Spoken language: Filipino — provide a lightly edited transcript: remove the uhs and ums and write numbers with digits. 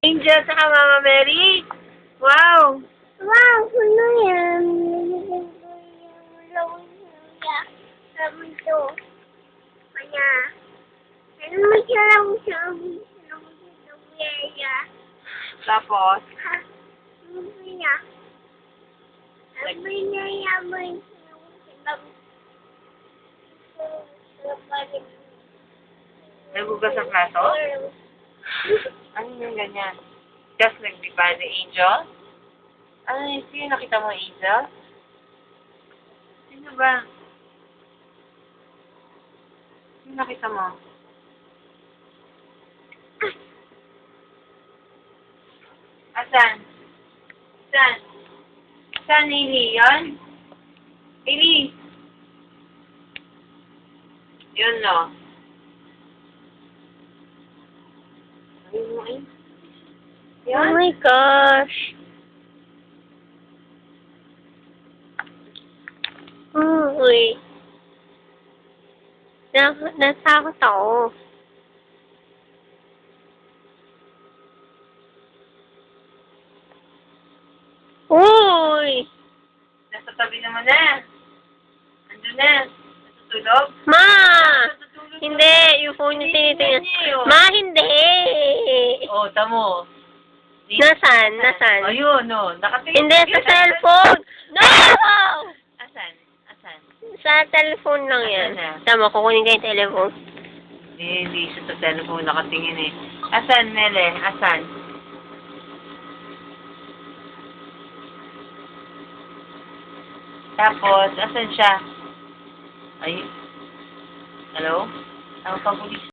Angel sa Mama Mary. Wow. Wow, ano yan? Sabi to. Kanya. Ano mo siya lang siya? Tapos, Sabi niya. Sabi niya yaman. nagugas ang plato? Ano yung ganyan? Just nagdiba the angel? Ano yun? Sino nakita mo angel? Sino ba? Sino nakita mo? Asan? Saan? Saan, Hailey? Yun? Hailey? Yun, no? Ano mo eh? Oh my gosh. Uy. Natakot ako. Uy! Nasa tabi naman na. Andun na. Natutulog? Ma! Natutulog Hindi, yung phone niya tinitingnan. niya yun. Ma, hindi! Oh, tamo. Nasaan? Nasaan? Ayun, no. Nakatingin. Hindi, sa cellphone! No! Asan? Asan? Sa cellphone lang yan. Asan na? Tama, kukunin ko yung telephone. Hindi siya sa telephone nakatingin eh. Asan, Mele? Asan? Tapos, asan siya? Ay. Hello? Tawag pa pulis.